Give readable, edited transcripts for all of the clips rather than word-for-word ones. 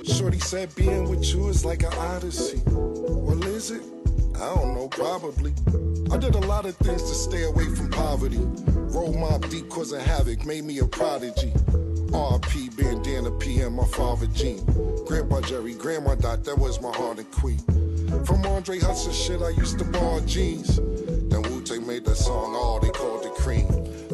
Shorty said being with you is like an odyssey. Well, is it? I don't know, probably. I did a lot of things to stay away from poverty. Roll mob deep causing havoc, made me a prodigy. R.P. Bandana PM, my father Gene. Grandpa Jerry, Grandma Dot, that was my heart and queen. From Andre Hudson shit, I used to borrow jeans. Then Wu-Tang made that song, oh, they called it cream.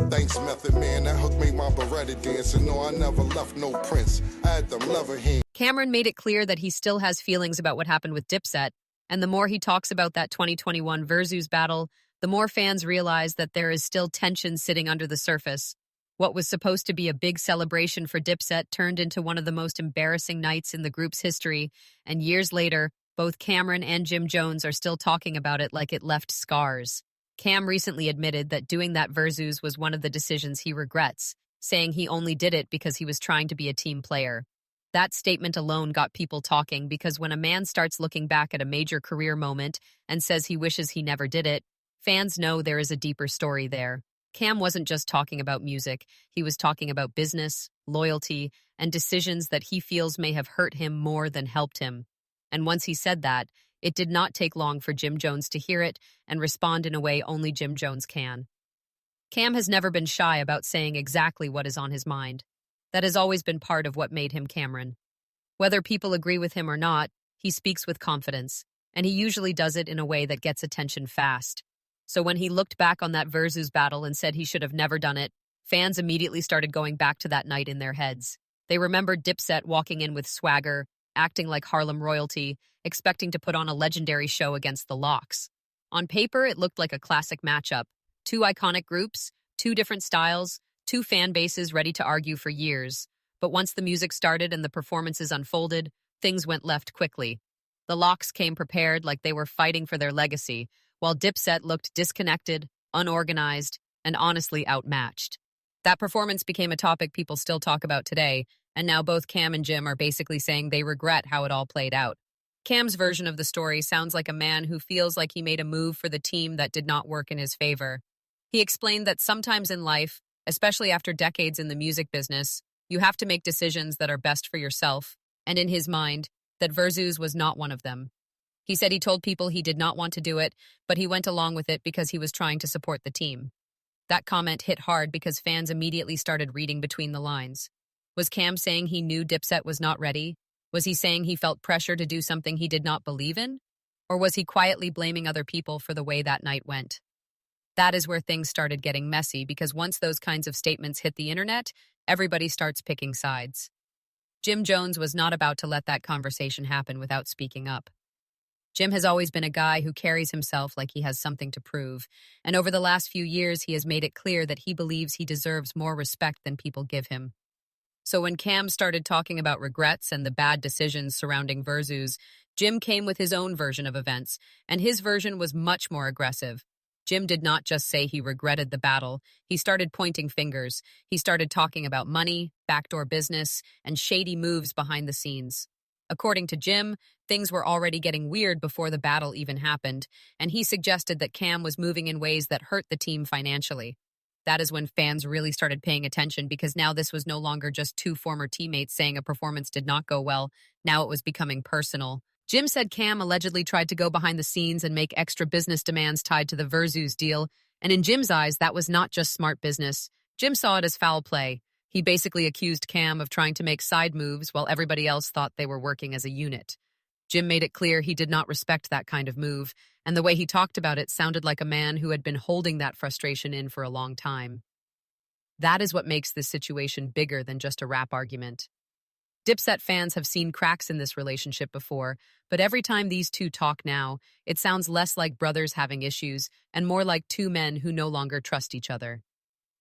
Thanks, Method Man, that hook made my Beretta dance. And no, I never left no prints. I had them leather hands. Camron made it clear that he still has feelings about what happened with Dipset, and the more he talks about that 2021 Verzuz battle, the more fans realize that there is still tension sitting under the surface. What was supposed to be a big celebration for Dipset turned into one of the most embarrassing nights in the group's history, and years later, both Camron and Jim Jones are still talking about it like it left scars. Cam recently admitted that doing that Verzuz was one of the decisions he regrets, saying he only did it because he was trying to be a team player. That statement alone got people talking because when a man starts looking back at a major career moment and says he wishes he never did it, fans know there is a deeper story there. Cam wasn't just talking about music, he was talking about business, loyalty, and decisions that he feels may have hurt him more than helped him. And once he said that, it did not take long for Jim Jones to hear it and respond in a way only Jim Jones can. Cam has never been shy about saying exactly what is on his mind. That has always been part of what made him Camron. Whether people agree with him or not, he speaks with confidence, and he usually does it in a way that gets attention fast. So when he looked back on that Verzuz battle and said he should have never done it, fans immediately started going back to that night in their heads. They remembered Dipset walking in with swagger, acting like Harlem royalty, expecting to put on a legendary show against the Locks. On paper, it looked like a classic matchup. Two iconic groups, two different styles, two fan bases ready to argue for years. But once the music started and the performances unfolded, things went left quickly. The Locks came prepared like they were fighting for their legacy, while Dipset looked disconnected, unorganized, and honestly outmatched. That performance became a topic people still talk about today, and now both Cam and Jim are basically saying they regret how it all played out. Cam's version of the story sounds like a man who feels like he made a move for the team that did not work in his favor. He explained that sometimes in life, especially after decades in the music business, you have to make decisions that are best for yourself, and in his mind, that Verzuz was not one of them. He said he told people he did not want to do it, but he went along with it because he was trying to support the team. That comment hit hard because fans immediately started reading between the lines. Was Cam saying he knew Dipset was not ready? Was he saying he felt pressure to do something he did not believe in? Or was he quietly blaming other people for the way that night went? That is where things started getting messy because once those kinds of statements hit the internet, everybody starts picking sides. Jim Jones was not about to let that conversation happen without speaking up. Jim has always been a guy who carries himself like he has something to prove, and over the last few years he has made it clear that he believes he deserves more respect than people give him. So when Cam started talking about regrets and the bad decisions surrounding Verzuz, Jim came with his own version of events, and his version was much more aggressive. Jim did not just say he regretted the battle. He started pointing fingers. He started talking about money, backdoor business, and shady moves behind the scenes. According to Jim, things were already getting weird before the battle even happened, and he suggested that Cam was moving in ways that hurt the team financially. That is when fans really started paying attention because now this was no longer just two former teammates saying a performance did not go well. Now it was becoming personal. Jim said Cam allegedly tried to go behind the scenes and make extra business demands tied to the Verzuz deal, and in Jim's eyes, that was not just smart business. Jim saw it as foul play. He basically accused Cam of trying to make side moves while everybody else thought they were working as a unit. Jim made it clear he did not respect that kind of move, and the way he talked about it sounded like a man who had been holding that frustration in for a long time. That is what makes this situation bigger than just a rap argument. Dipset fans have seen cracks in this relationship before, but every time these two talk now, it sounds less like brothers having issues and more like two men who no longer trust each other.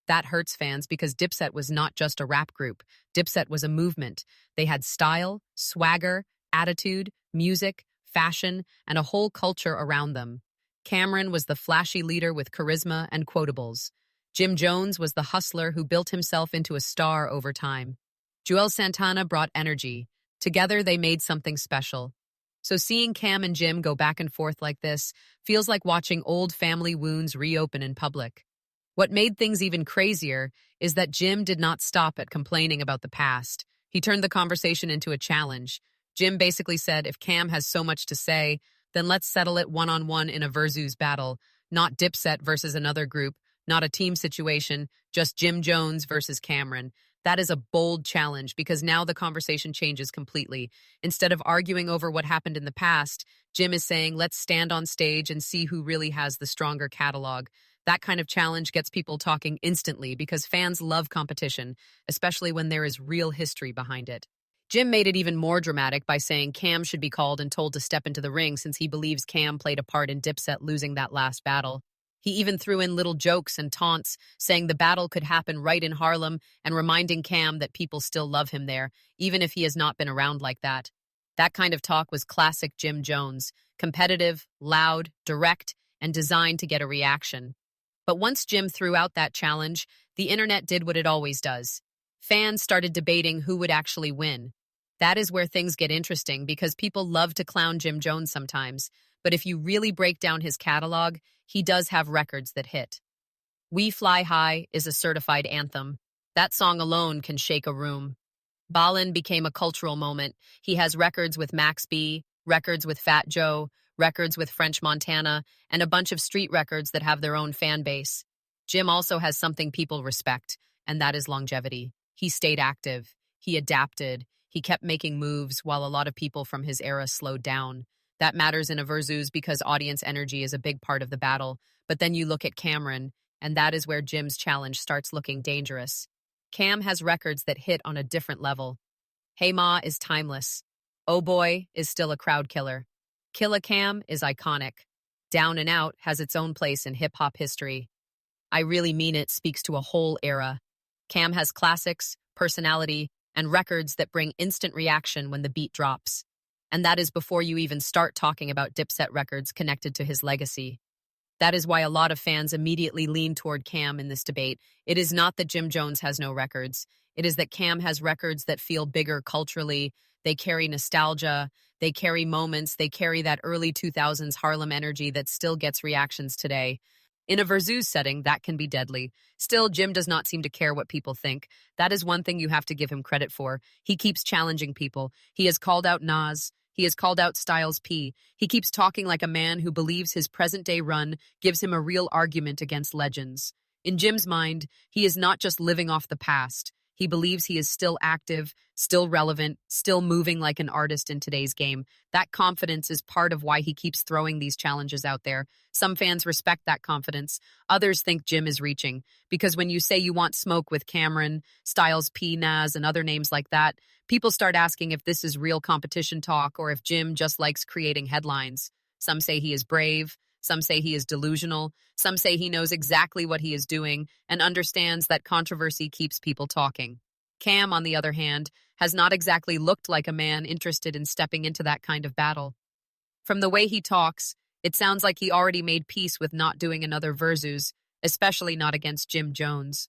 That hurts fans because Dipset was not just a rap group. Dipset was a movement. They had style, swagger, attitude, music, fashion, and a whole culture around them. Camron was the flashy leader with charisma and quotables. Jim Jones was the hustler who built himself into a star over time. Joel Santana brought energy. Together, they made something special. So seeing Cam and Jim go back and forth like this feels like watching old family wounds reopen in public. What made things even crazier is that Jim did not stop at complaining about the past. He turned the conversation into a challenge. Jim basically said, if Cam has so much to say, then let's settle it one-on-one in a Verzuz battle, not Dipset versus another group, not a team situation, just Jim Jones versus Camron. That is a bold challenge because now the conversation changes completely. Instead of arguing over what happened in the past, Jim is saying, let's stand on stage and see who really has the stronger catalog. That kind of challenge gets people talking instantly because fans love competition, especially when there is real history behind it. Jim made it even more dramatic by saying Cam should be called and told to step into the ring since he believes Cam played a part in Dipset losing that last battle. He even threw in little jokes and taunts, saying the battle could happen right in Harlem and reminding Cam that people still love him there, even if he has not been around like that. That kind of talk was classic Jim Jones, competitive, loud, direct, and designed to get a reaction. But once Jim threw out that challenge, the internet did what it always does. Fans started debating who would actually win. That is where things get interesting because people love to clown Jim Jones sometimes, but if you really break down his catalog, he does have records that hit. We Fly High is a certified anthem. That song alone can shake a room. Ballin became a cultural moment. He has records with Max B, records with Fat Joe, records with French Montana, and a bunch of street records that have their own fan base. Jim also has something people respect, and that is longevity. He stayed active. He adapted. He kept making moves while a lot of people from his era slowed down. That matters in a Verzuz because audience energy is a big part of the battle. But then you look at Camron, and that is where Jim's challenge starts looking dangerous. Cam has records that hit on a different level. Hey Ma is timeless. Oh Boy is still a crowd killer. Killa Cam is iconic. Down and Out has its own place in hip-hop history. I Really Mean It speaks to a whole era. Cam has classics, personality, and records that bring instant reaction when the beat drops. And that is before you even start talking about Dipset records connected to his legacy. That is why a lot of fans immediately lean toward Cam in this debate. It is not that Jim Jones has no records. It is that Cam has records that feel bigger culturally. They carry nostalgia. They carry moments. They carry that early 2000s Harlem energy that still gets reactions today. In a Verzuz setting, that can be deadly. Still, Jim does not seem to care what people think. That is one thing you have to give him credit for. He keeps challenging people. He has called out Nas. He has called out Styles P. He keeps talking like a man who believes his present-day run gives him a real argument against legends. In Jim's mind, he is not just living off the past. He believes he is still active, still relevant, still moving like an artist in today's game. That confidence is part of why he keeps throwing these challenges out there. Some fans respect that confidence. Others think Jim is reaching. Because when you say you want smoke with Camron, Styles P, Nas, and other names like that, people start asking if this is real competition talk or if Jim just likes creating headlines. Some say he is brave. Some say he is delusional. Some say he knows exactly what he is doing and understands that controversy keeps people talking. Cam, on the other hand, has not exactly looked like a man interested in stepping into that kind of battle. From the way he talks, it sounds like he already made peace with not doing another Verzuz, especially not against Jim Jones.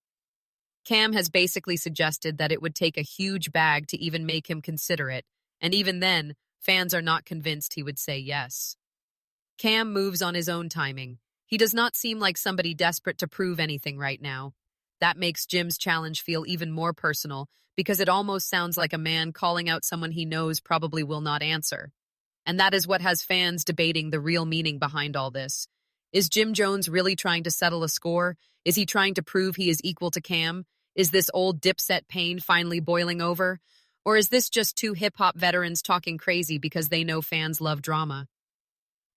Cam has basically suggested that it would take a huge bag to even make him consider it, and even then, fans are not convinced he would say yes. Cam moves on his own timing. He does not seem like somebody desperate to prove anything right now. That makes Jim's challenge feel even more personal because it almost sounds like a man calling out someone he knows probably will not answer. And that is what has fans debating the real meaning behind all this. Is Jim Jones really trying to settle a score? Is he trying to prove he is equal to Cam? Is this old Dipset pain finally boiling over? Or is this just two hip-hop veterans talking crazy because they know fans love drama?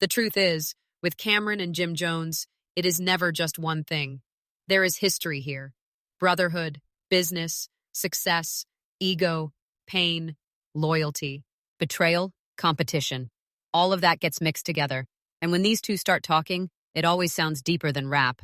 The truth is, with Camron and Jim Jones, it is never just one thing. There is history here. Brotherhood, business, success, ego, pain, loyalty, betrayal, competition. All of that gets mixed together. And when these two start talking, it always sounds deeper than rap.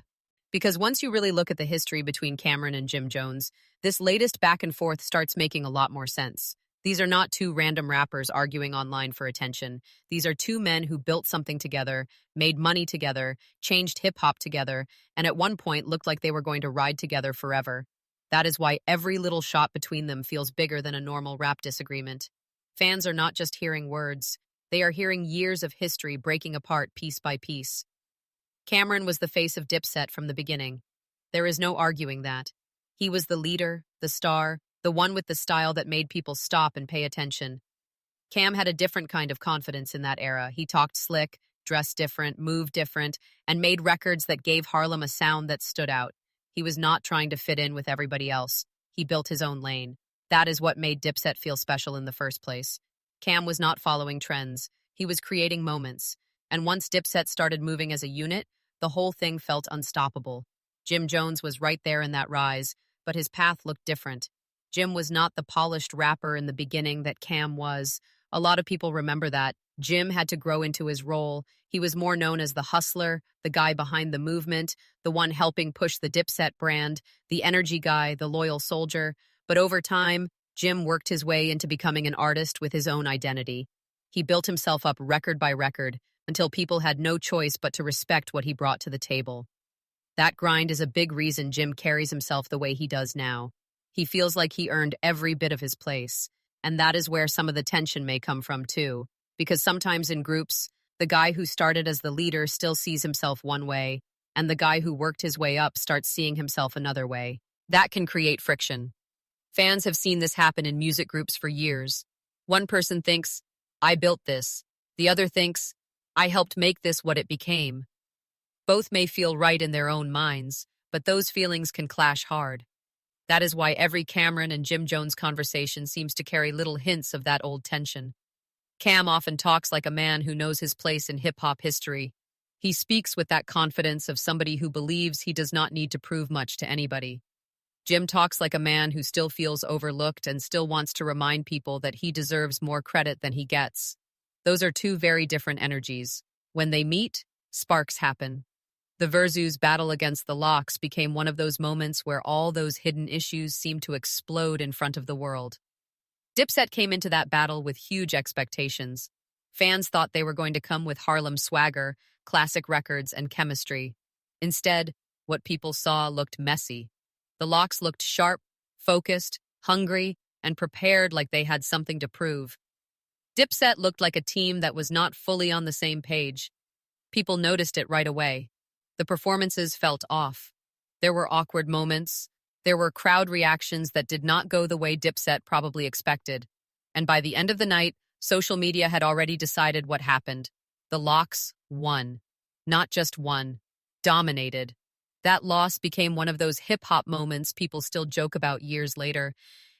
Because once you really look at the history between Camron and Jim Jones, this latest back and forth starts making a lot more sense. These are not two random rappers arguing online for attention. These are two men who built something together, made money together, changed hip-hop together, and at one point looked like they were going to ride together forever. That is why every little shot between them feels bigger than a normal rap disagreement. Fans are not just hearing words. They are hearing years of history breaking apart piece by piece. Camron was the face of Dipset from the beginning. There is no arguing that. He was the leader, the star, the one with the style that made people stop and pay attention. Cam had a different kind of confidence in that era. He talked slick, dressed different, moved different, and made records that gave Harlem a sound that stood out. He was not trying to fit in with everybody else. He built his own lane. That is what made Dipset feel special in the first place. Cam was not following trends. He was creating moments. And once Dipset started moving as a unit, the whole thing felt unstoppable. Jim Jones was right there in that rise, but his path looked different. Jim was not the polished rapper in the beginning that Cam was. A lot of people remember that. Jim had to grow into his role. He was more known as the hustler, the guy behind the movement, the one helping push the Dipset brand, the energy guy, the loyal soldier. But over time, Jim worked his way into becoming an artist with his own identity. He built himself up record by record until people had no choice but to respect what he brought to the table. That grind is a big reason Jim carries himself the way he does now. He feels like he earned every bit of his place, and that is where some of the tension may come from too, because sometimes in groups, the guy who started as the leader still sees himself one way, and the guy who worked his way up starts seeing himself another way. That can create friction. Fans have seen this happen in music groups for years. One person thinks, I built this. The other thinks, I helped make this what it became. Both may feel right in their own minds, but those feelings can clash hard. That is why every Camron and Jim Jones conversation seems to carry little hints of that old tension. Cam often talks like a man who knows his place in hip-hop history. He speaks with that confidence of somebody who believes he does not need to prove much to anybody. Jim talks like a man who still feels overlooked and still wants to remind people that he deserves more credit than he gets. Those are two very different energies. When they meet, sparks happen. The Verzuz battle against the Locks became one of those moments where all those hidden issues seemed to explode in front of the world. Dipset came into that battle with huge expectations. Fans thought they were going to come with Harlem swagger, classic records, and chemistry. Instead, what people saw looked messy. The Locks looked sharp, focused, hungry, and prepared like they had something to prove. Dipset looked like a team that was not fully on the same page. People noticed it right away. The performances felt off. There were awkward moments. There were crowd reactions that did not go the way Dipset probably expected. And by the end of the night, social media had already decided what happened. The Locks won. Not just won, dominated. That loss became one of those hip-hop moments people still joke about years later.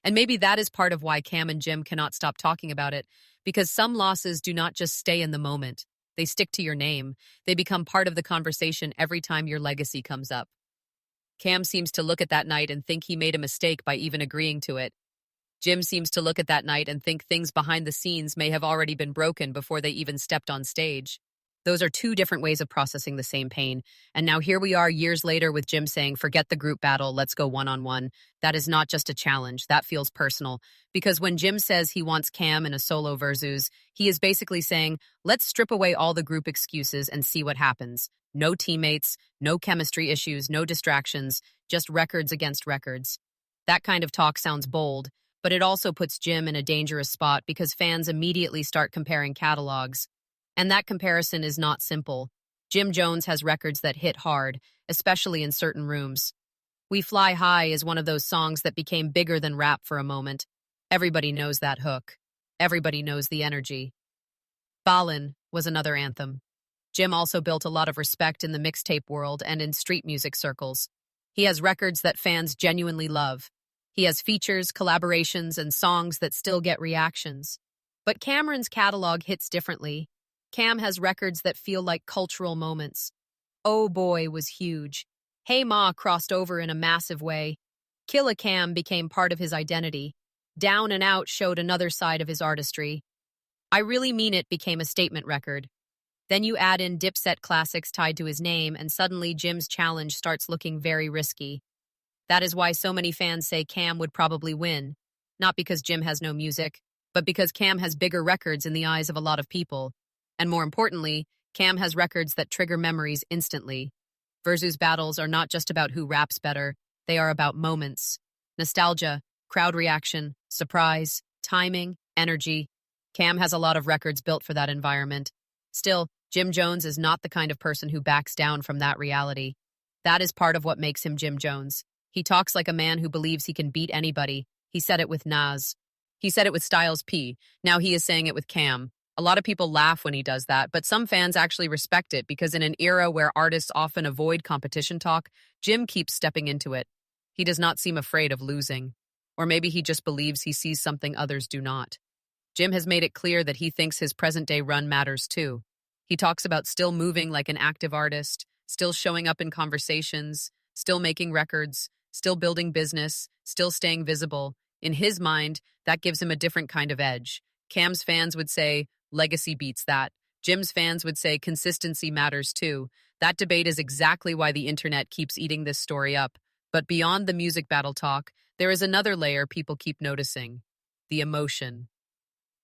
And maybe that is part of why Cam and Jim cannot stop talking about it, because some losses do not just stay in the moment. They stick to your name. They become part of the conversation every time your legacy comes up. Cam seems to look at that night and think he made a mistake by even agreeing to it. Jim seems to look at that night and think things behind the scenes may have already been broken before they even stepped on stage. Those are two different ways of processing the same pain. And now here we are years later with Jim saying, forget the group battle, let's go one-on-one. That is not just a challenge, that feels personal. Because when Jim says he wants Cam in a solo Verzuz, he is basically saying, let's strip away all the group excuses and see what happens. No teammates, no chemistry issues, no distractions, just records against records. That kind of talk sounds bold, but it also puts Jim in a dangerous spot because fans immediately start comparing catalogs. And that comparison is not simple. Jim Jones has records that hit hard, especially in certain rooms. We Fly High is one of those songs that became bigger than rap for a moment. Everybody knows that hook. Everybody knows the energy. Ballin' was another anthem. Jim also built a lot of respect in the mixtape world and in street music circles. He has records that fans genuinely love. He has features, collaborations, and songs that still get reactions. But Camron's catalog hits differently. Cam has records that feel like cultural moments. Oh Boy was huge. Hey Ma crossed over in a massive way. Killa Cam became part of his identity. Down and Out showed another side of his artistry. I Really Mean It became a statement record. Then you add in Dipset classics tied to his name, and suddenly Jim's challenge starts looking very risky. That is why so many fans say Cam would probably win. Not because Jim has no music, but because Cam has bigger records in the eyes of a lot of people. And more importantly, Cam has records that trigger memories instantly. Verzuz battles are not just about who raps better, they are about moments. Nostalgia, crowd reaction, surprise, timing, energy. Cam has a lot of records built for that environment. Still, Jim Jones is not the kind of person who backs down from that reality. That is part of what makes him Jim Jones. He talks like a man who believes he can beat anybody. He said it with Nas. He said it with Styles P. Now he is saying it with Cam. A lot of people laugh when he does that, but some fans actually respect it because in an era where artists often avoid competition talk, Jim keeps stepping into it. He does not seem afraid of losing. Or maybe he just believes he sees something others do not. Jim has made it clear that he thinks his present-day run matters too. He talks about still moving like an active artist, still showing up in conversations, still making records, still building business, still staying visible. In his mind, that gives him a different kind of edge. Cam's fans would say, legacy beats that. Jim's fans would say consistency matters too. That debate is exactly why the internet keeps eating this story up. But beyond the music battle talk, there is another layer people keep noticing: the emotion.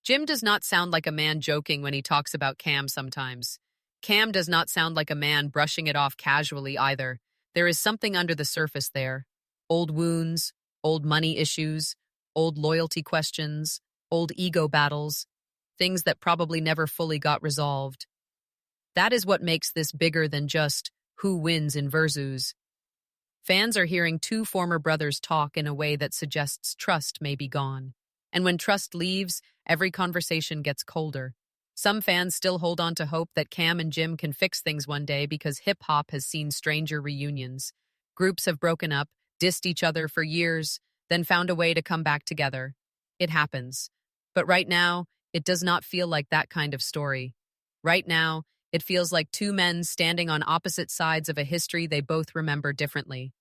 Jim does not sound like a man joking when he talks about Cam sometimes. Cam does not sound like a man brushing it off casually either. There is something under the surface there. Old wounds, old money issues, old loyalty questions, old ego battles, things that probably never fully got resolved. That is what makes this bigger than just who wins in Verzuz. Fans are hearing two former brothers talk in a way that suggests trust may be gone. And when trust leaves, every conversation gets colder. Some fans still hold on to hope that Cam and Jim can fix things one day because hip-hop has seen stranger reunions. Groups have broken up, dissed each other for years, then found a way to come back together. It happens. But right now, it does not feel like that kind of story. Right now, it feels like two men standing on opposite sides of a history they both remember differently.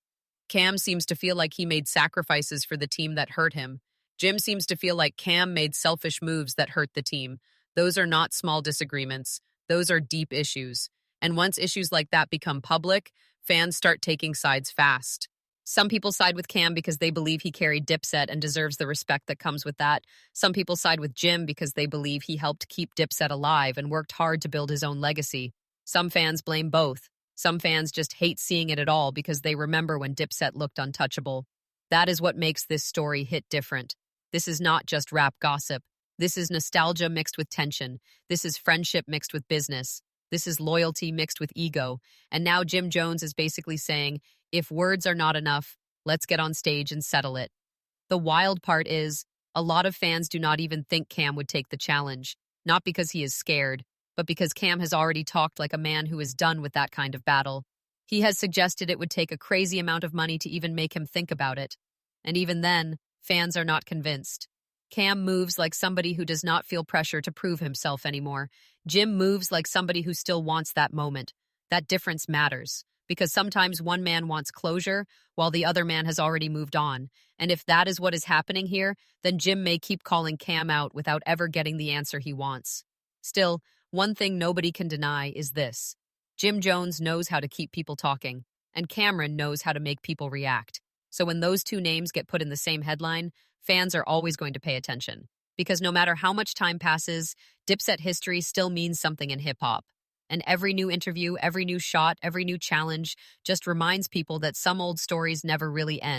Cam seems to feel like he made sacrifices for the team that hurt him. Jim seems to feel like Cam made selfish moves that hurt the team. Those are not small disagreements. Those are deep issues. And once issues like that become public, fans start taking sides fast. Some people side with Cam because they believe he carried Dipset and deserves the respect that comes with that. Some people side with Jim because they believe he helped keep Dipset alive and worked hard to build his own legacy. Some fans blame both. Some fans just hate seeing it at all because they remember when Dipset looked untouchable. That is what makes this story hit different. This is not just rap gossip. This is nostalgia mixed with tension. This is friendship mixed with business. This is loyalty mixed with ego. And now Jim Jones is basically saying, if words are not enough, let's get on stage and settle it. The wild part is, a lot of fans do not even think Cam would take the challenge, not because he is scared, but because Cam has already talked like a man who is done with that kind of battle. He has suggested it would take a crazy amount of money to even make him think about it. And even then, fans are not convinced. Cam moves like somebody who does not feel pressure to prove himself anymore. Jim moves like somebody who still wants that moment. That difference matters, because sometimes one man wants closure while the other man has already moved on. And if that is what is happening here, then Jim may keep calling Cam out without ever getting the answer he wants. Still, one thing nobody can deny is this: Jim Jones knows how to keep people talking, and Camron knows how to make people react. So when those two names get put in the same headline, fans are always going to pay attention. Because no matter how much time passes, Dipset history still means something in hip-hop. And every new interview, every new shot, every new challenge just reminds people that some old stories never really end.